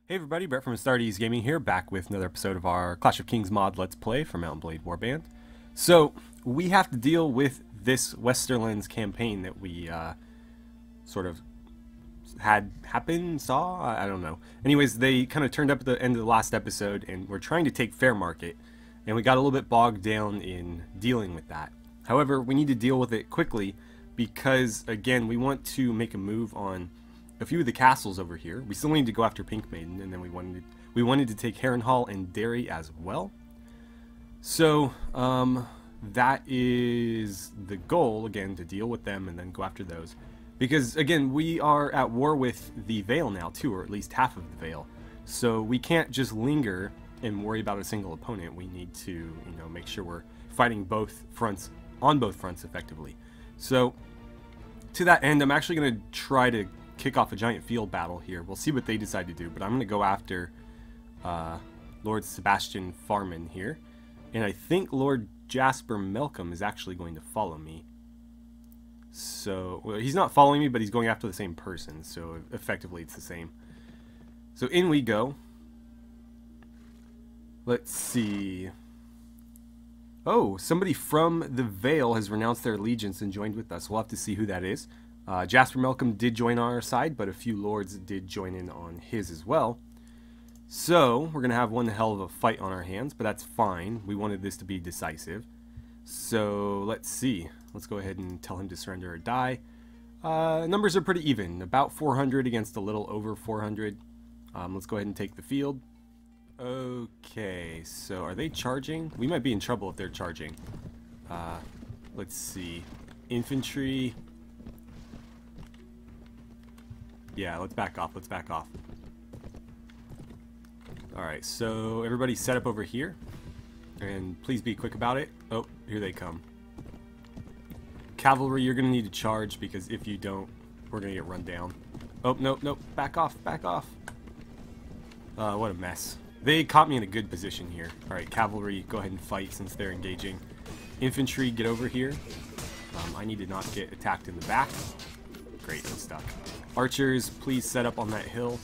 Hey everybody, Brett from AstartesGaming here, back with another episode of our Clash of Kings mod Let's Play for Mount & Blade Warband. So, we have to deal with this Westerlands campaign that we sort of had happen, I don't know. Anyways, they kind of turned up at the end of the last episode, and we're trying to take Fairmarket, and we got a little bit bogged down in dealing with that. However, we need to deal with it quickly, because, again, we want to make a move on a few of the castles over here. We still need to go after Pink Maiden, and then we wanted to take Harrenhal and Derry as well. So that is the goal, again, to deal with them and then go after those. Because again, we are at war with the Vale now too, or at least half of the Vale. So we can't just linger and worry about a single opponent. We need to, you know, make sure we're fighting both fronts on both fronts effectively. So to that end, I'm actually going to try to kick off a giant field battle here. We'll see what they decide to do, but I'm going to go after Lord Sebastian Farman here, and I think Lord Jasper Malcolm is actually going to follow me. So, well, he's not following me, but he's going after the same person, so effectively it's the same. So in we go. Let's see. Oh, somebody from the Vale has renounced their allegiance and joined with us. We'll have to see who that is. Jasper Malcolm did join on our side, but a few lords did join in on his as well. So, we're going to have one hell of a fight on our hands, but that's fine. We wanted this to be decisive. So, let's see. Let's go ahead and tell him to surrender or die. Numbers are pretty even. About 400 against a little over 400. Let's go ahead and take the field. Okay, so are they charging? We might be in trouble if they're charging. Let's see. Infantry. Yeah, let's back off. Let's back off. Alright, so everybody set up over here. And please be quick about it. Oh, here they come. Cavalry, you're going to need to charge, because if you don't, we're going to get run down. Oh, nope, nope. Back off, back off. What a mess. They caught me in a good position here. Alright, cavalry, go ahead and fight since they're engaging. Infantry, get over here. I need to not get attacked in the back. Great, I'm stuck. Archers, please set up on that hill.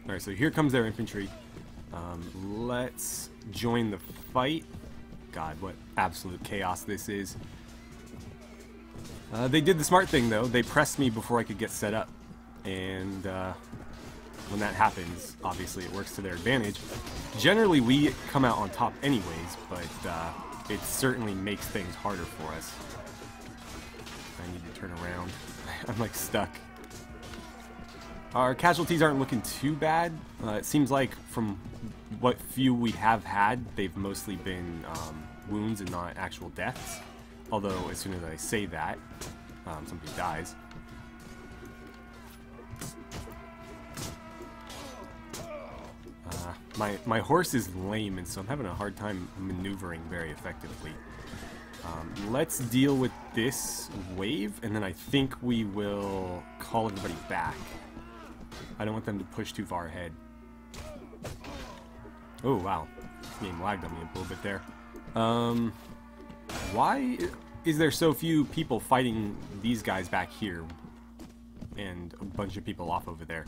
Alright, so here comes their infantry. Let's join the fight. God, what absolute chaos this is. They did the smart thing, though. They pressed me before I could get set up. And when that happens, obviously it works to their advantage. Generally, we come out on top anyways, but it certainly makes things harder for us. I need to turn around. I'm like stuck. Our casualties aren't looking too bad. It seems like from what few we have had, they've mostly been wounds and not actual deaths. Although as soon as I say that, somebody dies. My horse is lame, and so I'm having a hard time maneuvering very effectively. Let's deal with this wave, and then I think we will call everybody back. I don't want them to push too far ahead. Oh, wow. This game lagged on me a little bit there. Why is there so few people fighting these guys back here? And a bunch of people off over there.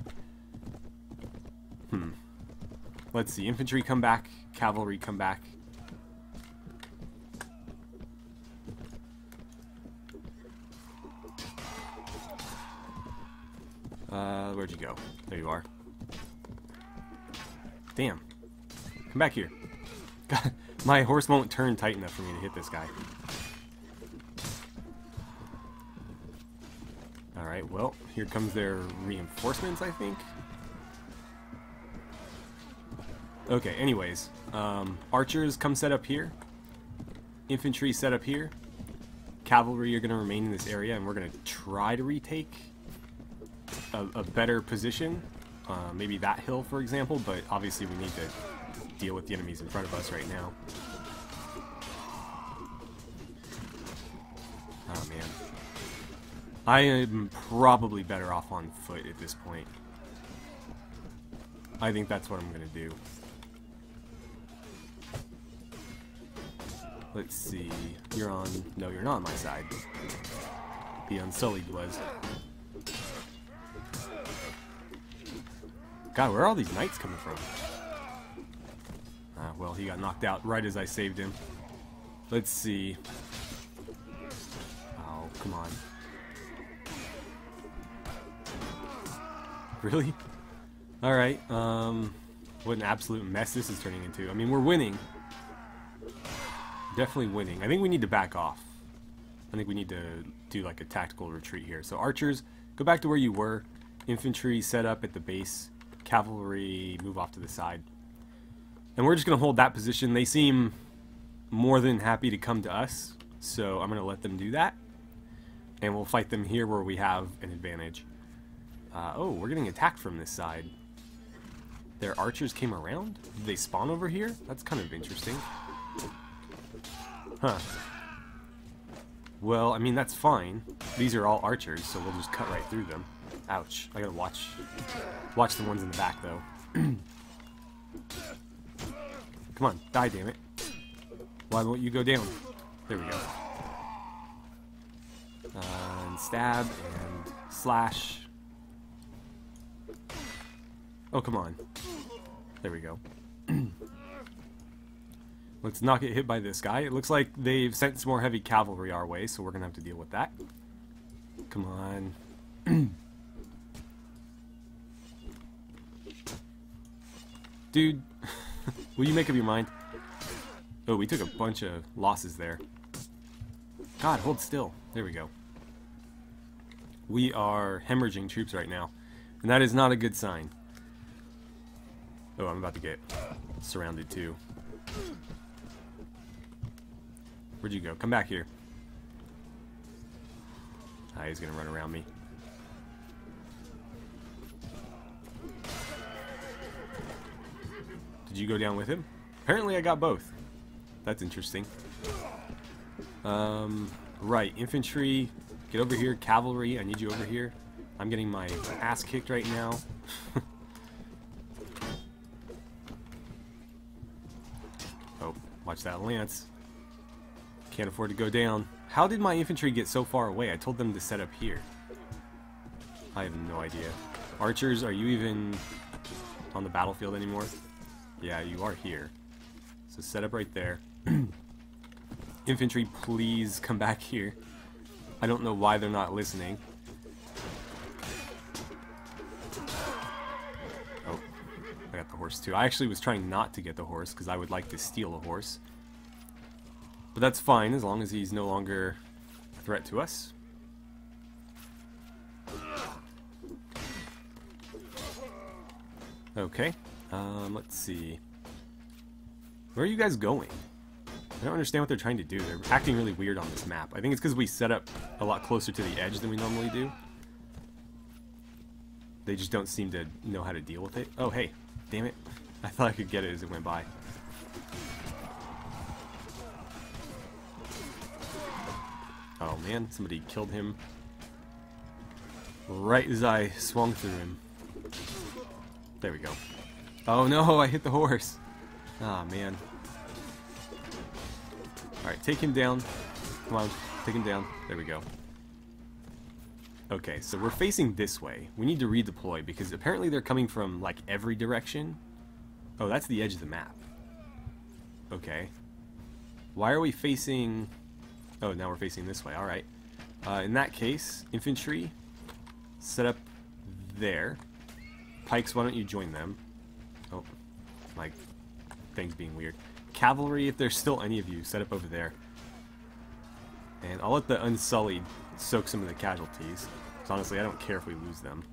Let's see. Infantry come back. Cavalry come back. Where'd you go? There you are. Damn. Come back here. God, my horse won't turn tight enough for me to hit this guy. Alright, well, here comes their reinforcements, I think. Okay, anyways. Archers, come set up here. Infantry, set up here. Cavalry are going to remain in this area, and we're going to try to retake a better position. Maybe that hill, for example, but obviously we need to deal with the enemies in front of us right now. Oh, man. I am probably better off on foot at this point. I think that's what I'm going to do. Let's see. You're on... No, you're not on my side. The Unsullied was. God, where are all these knights coming from? Well, he got knocked out right as I saved him. Let's see. Oh, come on. Really? Alright, what an absolute mess this is turning into. I mean, we're winning. Definitely winning. I think we need to back off. I think we need to do like a tactical retreat here. So archers, go back to where you were. Infantry set up at the base. Cavalry, move off to the side. And we're just going to hold that position. They seem more than happy to come to us. So I'm going to let them do that. And we'll fight them here where we have an advantage. Oh, we're getting attacked from this side. Their archers came around? Did they spawn over here? That's kind of interesting. Huh. Well, I mean, that's fine. These are all archers, so we'll just cut right through them. Ouch. I gotta watch the ones in the back, though. Come on, die, damn it. Why won't you go down? There we go. And stab and slash. Oh, come on. There we go. Let's not get hit by this guy. It looks like they've sent some more heavy cavalry our way, so we're gonna have to deal with that. Come on. Dude, will you make up your mind? Oh, we took a bunch of losses there. God, hold still. There we go. We are hemorrhaging troops right now, and that is not a good sign. Oh, I'm about to get surrounded too. Where'd you go? Come back here. Ah, he's gonna run around me. Did you go down with him? Apparently I got both. That's interesting. Right, infantry, get over here. Cavalry, I need you over here. I'm getting my ass kicked right now. Oh, watch that lance. Can't afford to go down. How did my infantry get so far away? I told them to set up here. I have no idea. Archers, are you even on the battlefield anymore? Yeah, you are here. So set up right there. Infantry, please come back here. I don't know why they're not listening. Oh, I got the horse too. I actually was trying not to get the horse because I would like to steal a horse. But that's fine as long as he's no longer a threat to us. Okay, let's see. Where are you guys going? I don't understand what they're trying to do. They're acting really weird on this map. I think it's because we set up a lot closer to the edge than we normally do. They just don't seem to know how to deal with it. Oh, hey, damn it. I thought I could get it as it went by. Oh man, somebody killed him right as I swung through him. There we go. Oh no, I hit the horse. Ah, man. Alright, take him down. Come on, take him down. There we go. Okay, so we're facing this way. We need to redeploy because apparently they're coming from like every direction. Oh, that's the edge of the map. Okay. Why are we facing... Oh, now we're facing this way. Alright. In that case, infantry, set up there. Pikes, why don't you join them? Oh, my thing's being weird. Cavalry, if there's still any of you, set up over there. And I'll let the Unsullied soak some of the casualties. Because honestly, I don't care if we lose them.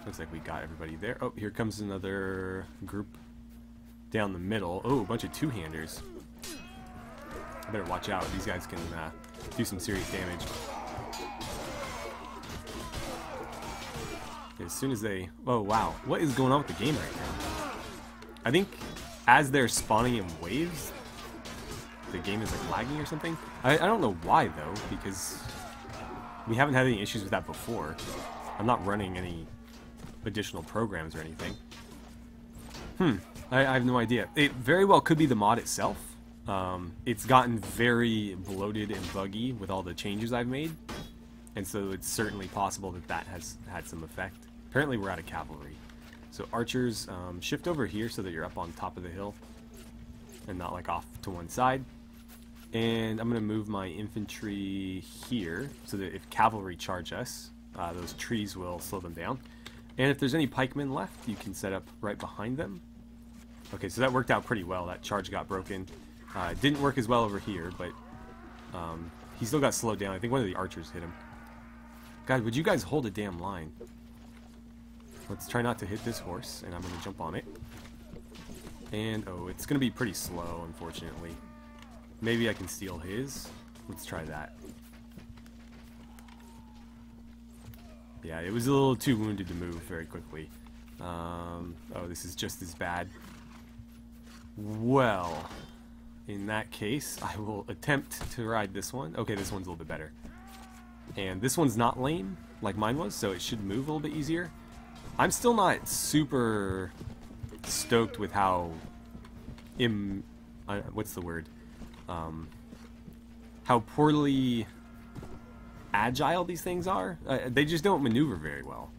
Looks like we got everybody there. Oh, here comes another group down the middle. Oh, a bunch of two-handers. I better watch out. These guys can do some serious damage. As soon as they... Oh, wow. What is going on with the game right now? I think as they're spawning in waves, the game is like lagging or something. I don't know why, though, because we haven't had any issues with that before. I'm not running any additional programs or anything. I have no idea. It very well could be the mod itself. It's gotten very bloated and buggy with all the changes I've made, and so it's certainly possible that that has had some effect. Apparently we're out of cavalry. So archers, shift over here so that you're up on top of the hill and not like off to one side. And I'm going to move my infantry here so that if cavalry charge us, those trees will slow them down. And if there's any pikemen left, you can set up right behind them. Okay, so that worked out pretty well. That charge got broken. It didn't work as well over here, but he still got slowed down. I think one of the archers hit him. God, would you guys hold a damn line? Let's try not to hit this horse, and I'm going to jump on it. And, oh, it's going to be pretty slow, unfortunately. Maybe I can steal his. Let's try that. Yeah, it was a little too wounded to move very quickly. Oh, this is just as bad. Well, in that case, I will attempt to ride this one. Okay, this one's a little bit better. And this one's not lame, like mine was, so it should move a little bit easier. I'm still not super stoked with how what's the word? How poorly agile these things are. They just don't maneuver very well.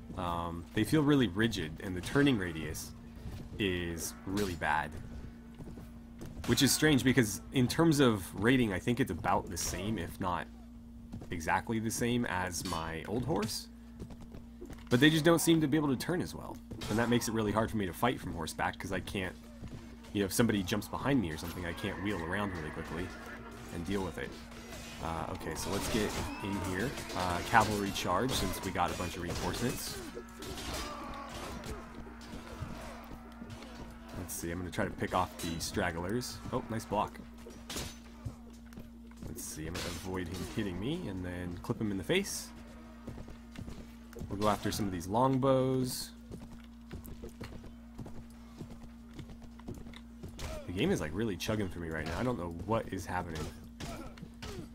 They feel really rigid, and the turning radius is really bad. Which is strange because in terms of rating, I think it's about the same, if not exactly the same as my old horse. But they just don't seem to be able to turn as well. And that makes it really hard for me to fight from horseback because I can't, you know, if somebody jumps behind me or something, I can't wheel around really quickly and deal with it. Okay, so let's get in here. Cavalry charge since we got a bunch of reinforcements. Let's see, I'm going to try to pick off the stragglers. Oh, nice block. Let's see, I'm going to avoid him hitting me and then clip him in the face. We'll go after some of these longbows. The game is like really chugging for me right now. I don't know what is happening.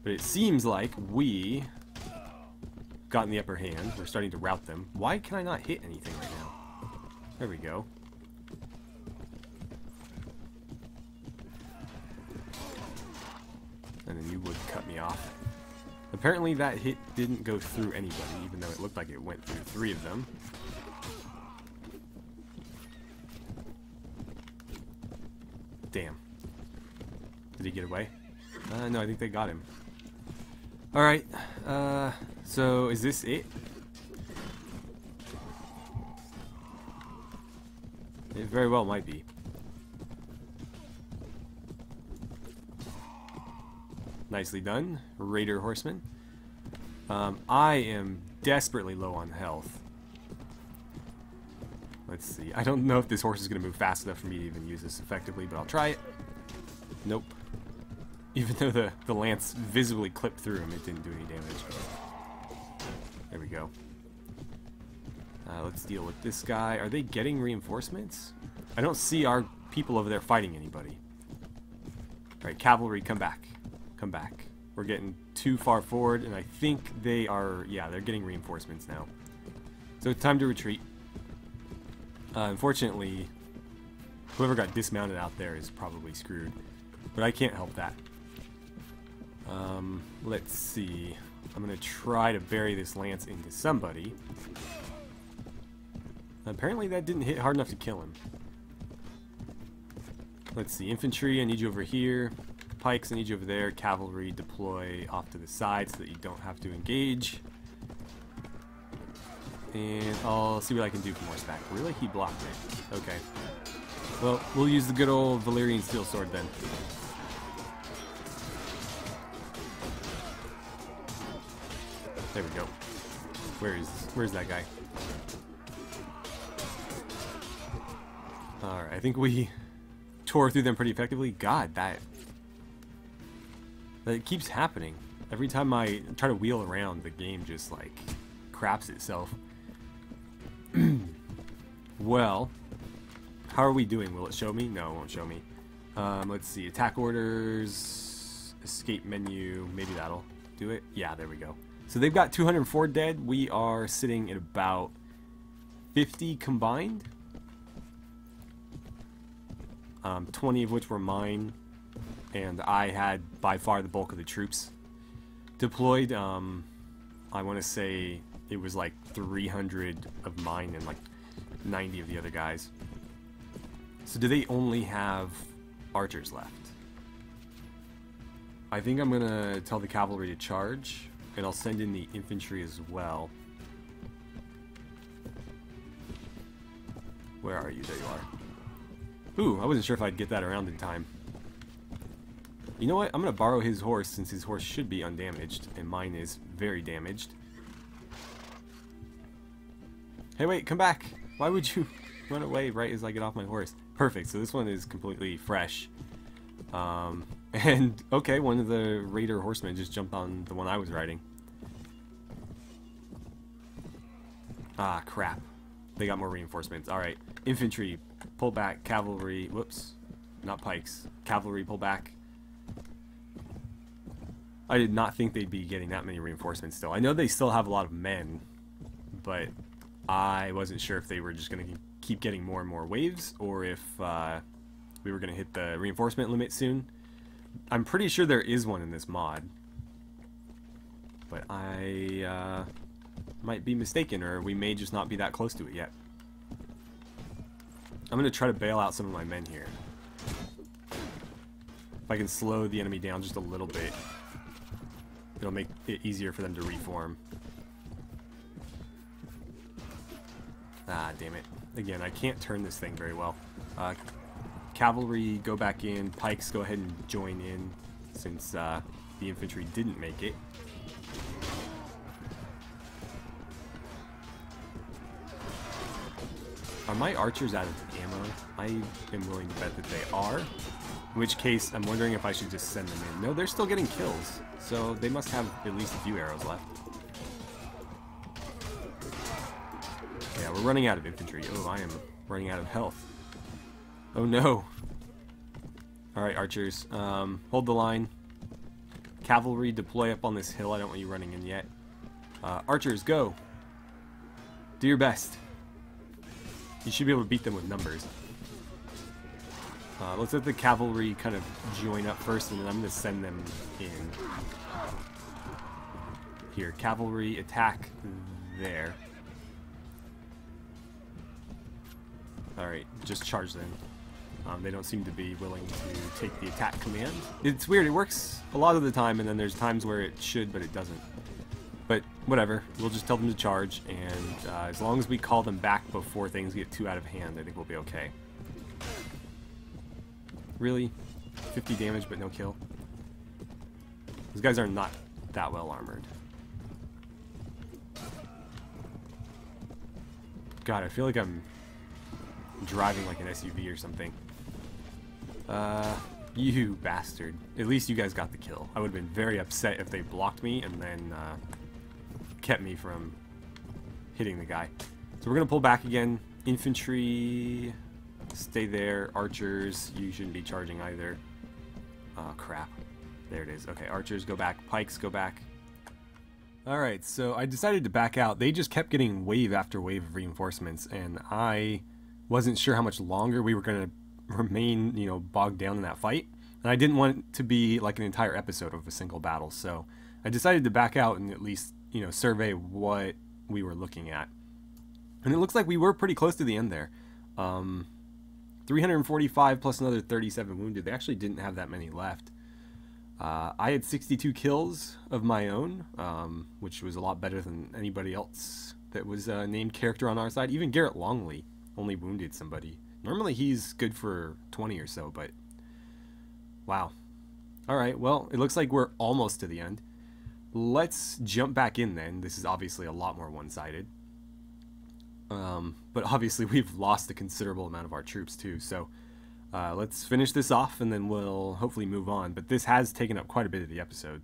But it seems like we got in the upper hand. We're starting to rout them. Why can I not hit anything right now? There we go. And then you would cut me off. Apparently that hit didn't go through anybody, even though it looked like it went through 3 of them. Damn. Did he get away? No, I think they got him. Alright, so is this it? It very well might be. Nicely done, Raider Horseman. I am desperately low on health. Let's see. I don't know if this horse is going to move fast enough for me to even use this effectively, but I'll try it. Nope. Even though the lance visibly clipped through him, it didn't do any damage. There we go. Let's deal with this guy. Are they getting reinforcements? I don't see our people over there fighting anybody. Alright, cavalry, come back. Come back. We're getting too far forward, and I think they are... Yeah, they're getting reinforcements now. So it's time to retreat. Unfortunately, whoever got dismounted out there is probably screwed. But I can't help that. Let's see. I'm going to try to bury this lance into somebody. Apparently that didn't hit hard enough to kill him. Let's see. Infantry, I need you over here. Pikes, I need you over there. Cavalry, deploy off to the side so that you don't have to engage. And I'll see what I can do from horseback. Really? He blocked it. Okay. Well, we'll use the good old Valyrian steel sword then. There we go. Where's that guy? Alright, I think we tore through them pretty effectively. God, that keeps happening. Every time I try to wheel around, the game just like craps itself. Well, how are we doing? Will it show me? No, it won't show me. Let's see. Attack orders, escape menu. Maybe that'll do it. Yeah, there we go. So they've got 204 dead. We are sitting at about 50 combined. 20 of which were mine. And I had by far the bulk of the troops deployed. I want to say it was like 300 of mine and like 90 of the other guys. So do they only have archers left? I think I'm gonna tell the cavalry to charge, and I'll send in the infantry as well. Where are you? There you are. Ooh, I wasn't sure if I'd get that around in time. You know what? I'm gonna borrow his horse, since his horse should be undamaged, and mine is very damaged. Hey, wait, come back! Why would you run away right as I get off my horse? Perfect, so this one is completely fresh. And, okay, one of the raider horsemen just jumped on the one I was riding. Ah, crap. They got more reinforcements. Alright, infantry, pull back, cavalry, whoops, not pikes. Cavalry, pull back. I did not think they'd be getting that many reinforcements still. I know they still have a lot of men, but I wasn't sure if they were just going to keep getting more and more waves, or if we were going to hit the reinforcement limit soon. I'm pretty sure there is one in this mod, but I might be mistaken, or we may just not be that close to it yet. I'm going to try to bail out some of my men here. If I can slow the enemy down just a little bit, it'll make it easier for them to reform. Ah, damn it. Again, I can't turn this thing very well. Cavalry, go back in. Pikes, go ahead and join in, since the infantry didn't make it. Are my archers out of ammo? I am willing to bet that they are. In which case, I'm wondering if I should just send them in. No, they're still getting kills, so they must have at least a few arrows left. Yeah, we're running out of infantry. Oh, I am running out of health. Oh no. Alright, archers. Hold the line. Cavalry, deploy up on this hill. I don't want you running in yet. Archers, go. Do your best. You should be able to beat them with numbers. Let's let the cavalry kind of join up first, and then I'm going to send them in. Here, cavalry, attack there. Alright, just charge them. They don't seem to be willing to take the attack command. It's weird, it works a lot of the time, and then there's times where it should, but it doesn't. But whatever, we'll just tell them to charge, and as long as we call them back before things get too out of hand, I think we'll be okay. Really? 50 damage but no kill? These guys are not that well armored. God, I feel like I'm driving like an SUV or something. You bastard. At least you guys got the kill. I would have been very upset if they blocked me and then kept me from hitting the guy. So we're going to pull back again. Infantry, stay there. Archers, you shouldn't be charging either. Oh, crap. There it is. Okay, archers, go back. Pikes, go back. Alright, so I decided to back out. They just kept getting wave after wave of reinforcements, and I wasn't sure how much longer we were going to remain, you know, bogged down in that fight. And I didn't want it to be like an entire episode of a single battle, so I decided to back out and at least, you know, survey what we were looking at. And it looks like we were pretty close to the end there. 345 plus another 37 wounded. They actually didn't have that many left. I had 62 kills of my own, which was a lot better than anybody else that was a named character on our side. Even Garrett Longley only wounded somebody. Normally he's good for 20 or so, but wow. Alright, well, it looks like we're almost to the end. Let's jump back in then. This is obviously a lot more one-sided. But obviously we've lost a considerable amount of our troops too, so let's finish this off and then we'll hopefully move on. But this has taken up quite a bit of the episode.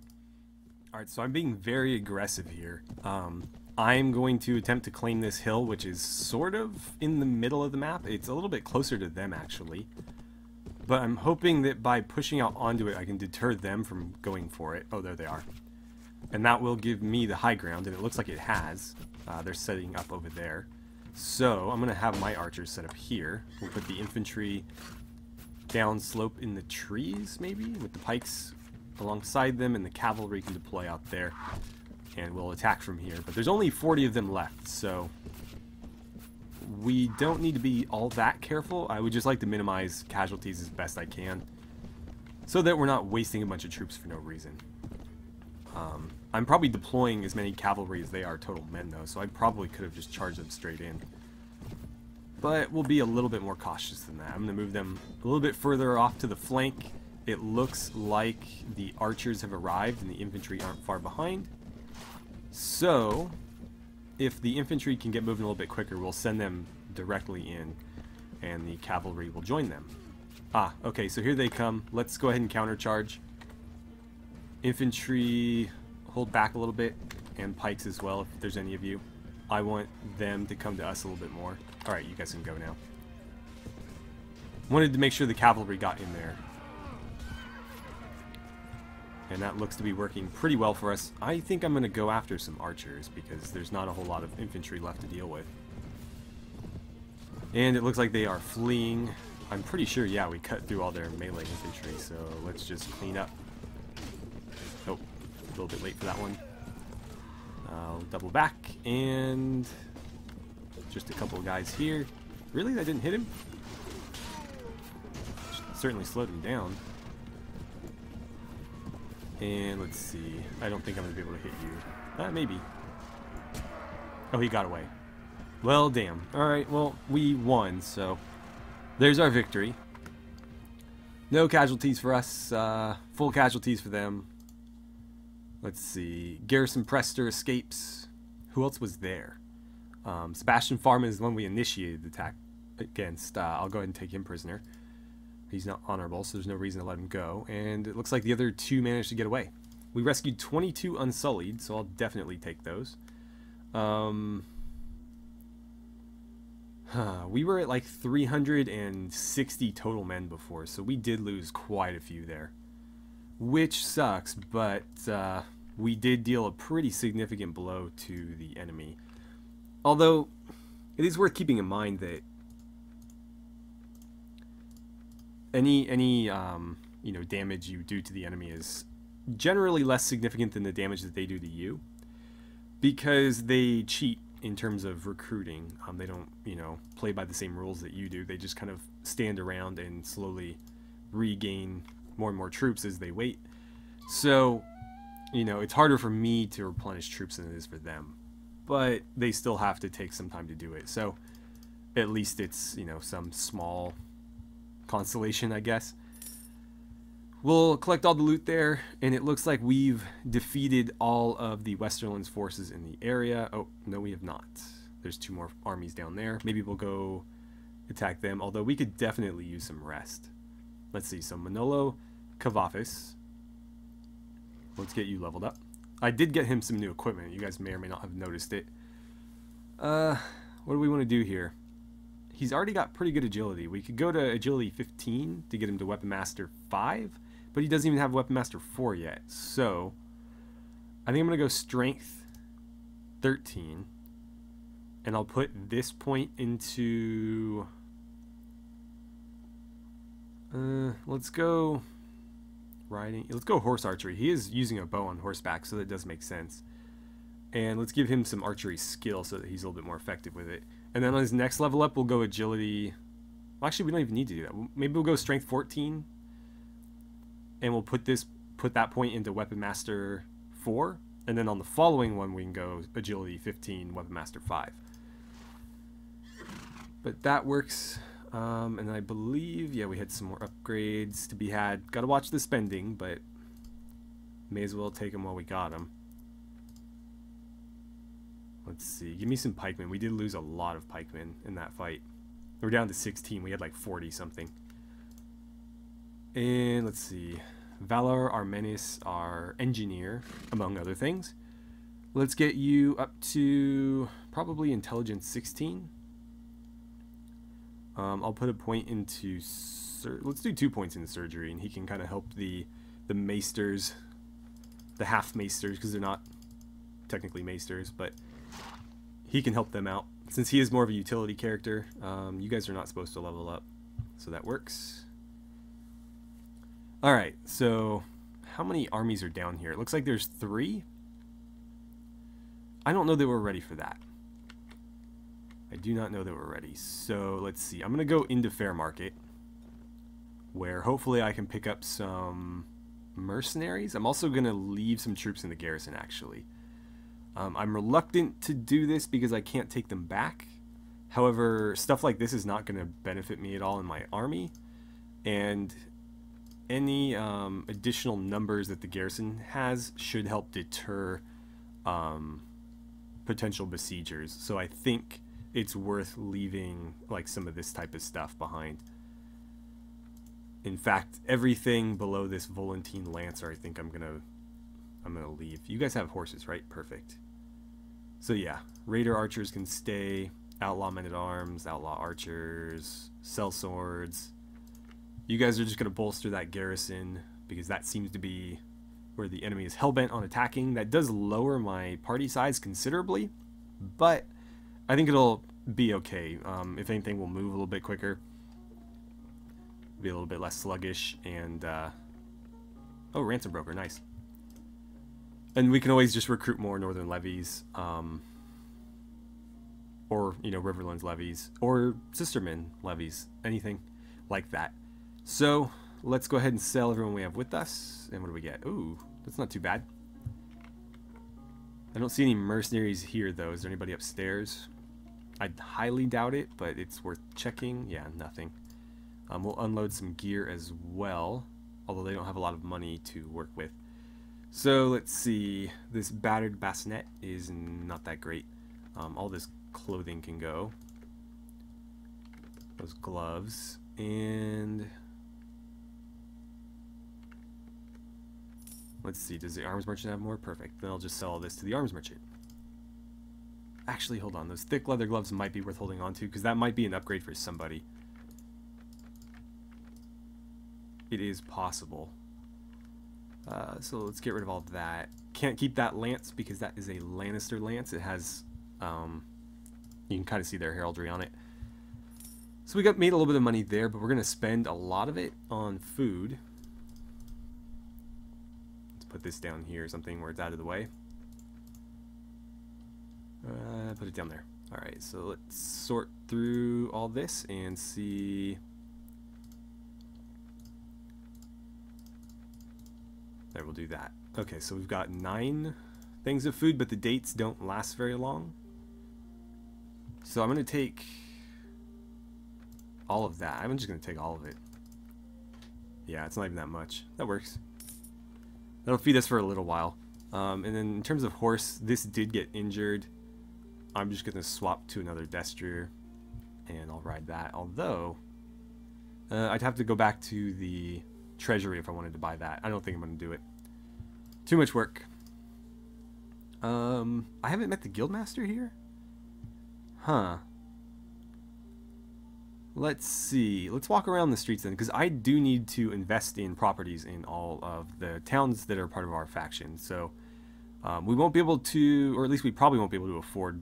Alright, so I'm being very aggressive here. I'm going to attempt to claim this hill, which is sort of in the middle of the map. It's a little bit closer to them, actually. But I'm hoping that by pushing out onto it, I can deter them from going for it. Oh, there they are. And that will give me the high ground, and it looks like it has. They're setting up over there. So I'm going to have my archers set up here. We'll put the infantry down slope in the trees, maybe, with the pikes alongside them, and the cavalry can deploy out there. and we'll attack from here. But there's only 40 of them left, so we don't need to be all that careful. I would just like to minimize casualties as best I can, so that we're not wasting a bunch of troops for no reason. I'm probably deploying as many cavalry as they are total men, though, so I probably could have just charged them straight in. But we'll be a little bit more cautious than that. I'm going to move them a little bit further off to the flank. It looks like the archers have arrived and the infantry aren't far behind. So, if the infantry can get moving a little bit quicker, we'll send them directly in, and the cavalry will join them. Ah, okay, so here they come. Let's go ahead and countercharge. Infantry, hold back a little bit, and pikes as well, if there's any of you. I want them to come to us a little bit more. Alright, you guys can go now. Wanted to make sure the cavalry got in there. And that looks to be working pretty well for us. I think I'm going to go after some archers, because there's not a whole lot of infantry left to deal with. And it looks like they are fleeing. I'm pretty sure, yeah, we cut through all their melee infantry, so let's just clean up. Oh, a little bit late for that one. I'll double back, and just a couple of guys here. Really? That didn't hit him? Certainly slowed him down. And let's see. I don't think I'm going to be able to hit you. Maybe. Oh, he got away. Well, damn. Alright, well, we won, so there's our victory. No casualties for us. Full casualties for them. Let's see. Garrison Prester escapes. Who else was there? Sebastian Farman is the one we initiated the attack against. I'll go ahead and take him prisoner. He's not honorable, so there's no reason to let him go. And it looks like the other two managed to get away. We rescued 22 Unsullied, so I'll definitely take those. We were at like 360 total men before, so we did lose quite a few there. Which sucks, but we did deal a pretty significant blow to the enemy. Although, it is worth keeping in mind that any you know, damage you do to the enemy is generally less significant than the damage that they do to you, because they cheat in terms of recruiting. They don't, you know, play by the same rules that you do. They just kind of stand around and slowly regain more and more troops as they wait. So, you know, it's harder for me to replenish troops than it is for them, but they still have to take some time to do it. So at least it's, you know, some small consolation, I guess. We'll collect all the loot there, and it looks like we've defeated all of the Westerlands forces in the area. Oh, no, we have not. There's 2 more armies down there. Maybe we'll go attack them, although we could definitely use some rest. Let's see, so Manolo Cavafis. Let's get you leveled up. I did get him some new equipment. You guys may or may not have noticed it. What do we want to do here? He's already got pretty good agility. We could go to agility 15 to get him to Weapon Master 5, but he doesn't even have Weapon Master 4 yet. So, I think I'm going to go Strength 13, and I'll put this point into... let's go riding. Let's go horse archery. He is using a bow on horseback, so that does make sense. And let's give him some archery skill so that he's a little bit more effective with it. And then on his next level up, we'll go agility. Well, actually, we don't even need to do that. Maybe we'll go strength 14, and we'll put that point into Weapon Master 4. And then on the following one, we can go agility 15, Weapon Master 5. But that works. And I believe, yeah, we had some more upgrades to be had. Got to watch the spending, but may as well take them while we got them. Let's see. Give me some pikemen. We did lose a lot of pikemen in that fight. We're down to 16. We had like 40 something. And let's see. Valor Armenis, our engineer, among other things. Let's get you up to probably intelligence 16. I'll put a point into... let's do 2 points into surgery, and he can kind of help the maesters, the half maesters, because they're not technically maesters, but he can help them out. Since he is more of a utility character, you guys are not supposed to level up, so that works. Alright, so how many armies are down here? It looks like there's 3. I don't know that we're ready for that. I do not know that we're ready. So let's see. I'm going to go into Fairmarket, where hopefully I can pick up some mercenaries. I'm also going to leave some troops in the garrison, actually. I'm reluctant to do this because I can't take them back. However, stuff like this is not going to benefit me at all in my army. And any additional numbers that the garrison has should help deter potential besiegers. So I think it's worth leaving like some of this type of stuff behind. In fact, everything below this Volantine Lancer, I think I'm gonna leave. You guys have horses, right? Perfect. So yeah, Raider archers can stay. Outlaw men-at-arms, outlaw archers, sell swords. You guys are just gonna bolster that garrison because that seems to be where the enemy is hellbent on attacking. That does lower my party size considerably, but I think it'll be okay. If anything, we'll move a little bit quicker, be a little bit less sluggish, and oh, ransom broker, nice. And we can always just recruit more northern levies, or you know, Riverlands levies, or Sisterman levies, anything like that. So let's go ahead and sell everyone we have with us. And what do we get? Ooh, that's not too bad. I don't see any mercenaries here though. Is there anybody upstairs? I highly doubt it, but it's worth checking. Yeah, nothing. We'll unload some gear as well, although they don't have a lot of money to work with. So let's see. This battered bassinet is not that great. All this clothing can go. Those gloves. And let's see. Does the arms merchant have more? Perfect. Then I'll just sell all this to the arms merchant. Actually, hold on. Those thick leather gloves might be worth holding on to, because that might be an upgrade for somebody. It is possible. So let's get rid of all that. Can't keep that lance because that is a Lannister lance. It has, you can kind of see their heraldry on it. So we made a little bit of money there, but we're going to spend a lot of it on food. Let's put this down here, something where it's out of the way. Put it down there. Alright, so let's sort through all this and see. There, we'll do that. Okay, so we've got 9 things of food, but the dates don't last very long. So I'm going to take all of that. I'm just going to take all of it. Yeah, it's not even that much. That works. That'll feed us for a little while. And then in terms of horse, this did get injured. I'm just going to swap to another destrier, and I'll ride that. Although, I'd have to go back to the treasury if I wanted to buy that. I don't think I'm going to do it. Too much work. I haven't met the guildmaster here? Huh. Let's see. Let's walk around the streets then, because I do need to invest in properties in all of the towns that are part of our faction. So, we won't be able to, or at least we probably won't be able to afford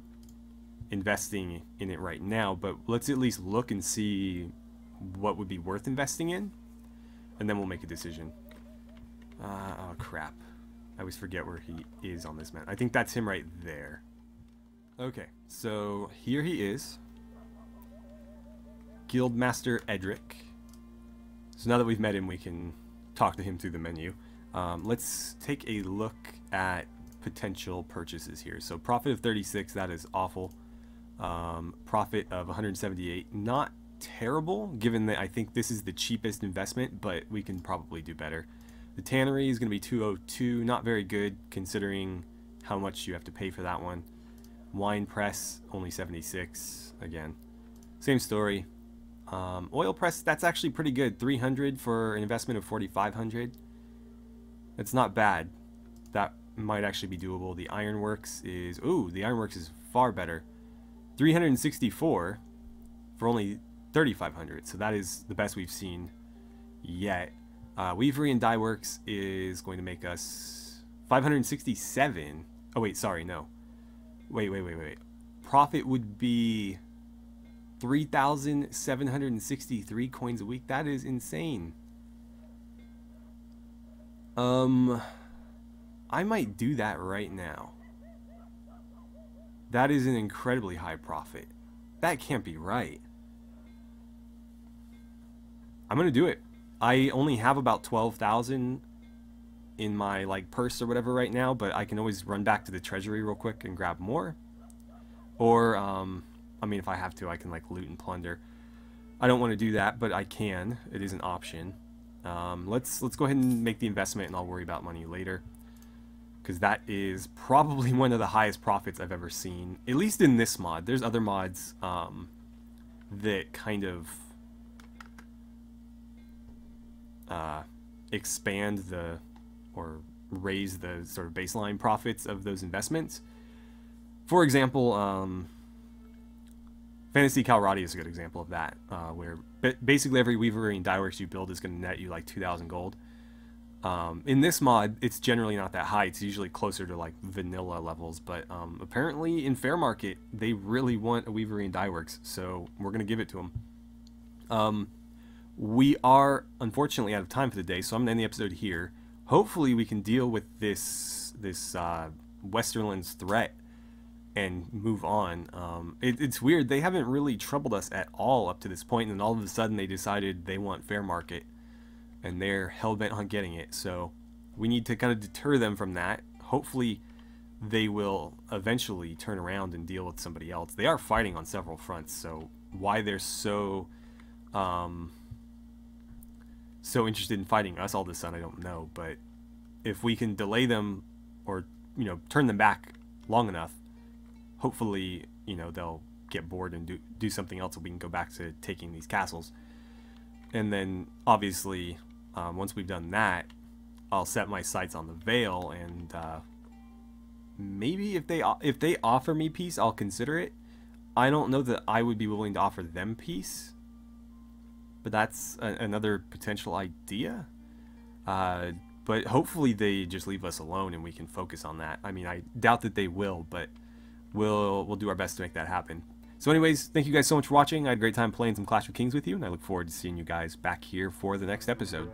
investing in it right now, but let's at least look and see what would be worth investing in, and then we'll make a decision. Oh crap, I always forget where he is on this map. I think that's him right there. Okay, so here he is, Guildmaster Edric. So now that we've met him, we can talk to him through the menu. Let's take a look at potential purchases here. So profit of 36, that is awful. Profit of 178, not terrible, given that I think this is the cheapest investment, but we can probably do better. The tannery is going to be 202, not very good considering how much you have to pay for that one. Wine press, only 76, again, same story. Oil press, that's actually pretty good, 300 for an investment of 4,500. That's not bad. That might actually be doable. The ironworks is, ooh, the ironworks is far better. 364 for only 3,500, so that is the best we've seen yet. Weavery and dye works is going to make us 567. Oh wait, sorry, no. Wait. Profit would be 3,763 coins a week. That is insane. I might do that right now. That is an incredibly high profit. That can't be right. I'm gonna do it. I only have about 12,000 in my like purse or whatever right now, but I can always run back to the treasury real quick and grab more. Or I mean, if I have to, I can like loot and plunder. I don't want to do that, but I can. It is an option. Let's go ahead and make the investment, and I'll worry about money later, because that is probably one of the highest profits I've ever seen, at least in this mod. There's other mods that kind of expand the, or raise the sort of baseline profits of those investments. For example, Fantasy Calrati is a good example of that, where basically every Weavery and Dyeworks you build is going to net you like 2,000 gold. In this mod, it's generally not that high. It's usually closer to like vanilla levels, but apparently in Fairmarket, they really want a Weavery and Dyeworks, so we're going to give it to them. We are unfortunately out of time for the day, so I'm going to end the episode here. Hopefully we can deal with this Westerlands threat and move on. It's weird. They haven't really troubled us at all up to this point, and then all of a sudden they decided they want Fairmarket, and they're hell-bent on getting it. So we need to kind of deter them from that. Hopefully they will eventually turn around and deal with somebody else. They are fighting on several fronts, so why they're so interested in fighting us all of a sudden, I don't know. But if we can delay them, or turn them back long enough, hopefully they'll get bored and do something else, so we can go back to taking these castles. And then obviously once we've done that, I'll set my sights on the Vale, and maybe if they offer me peace, I'll consider it. I don't know that I would be willing to offer them peace, but that's another potential idea. But hopefully they just leave us alone and we can focus on that. I mean, I doubt that they will, but we'll do our best to make that happen. So anyways, thank you guys so much for watching. I had a great time playing some Clash of Kings with you, and I look forward to seeing you guys back here for the next episode.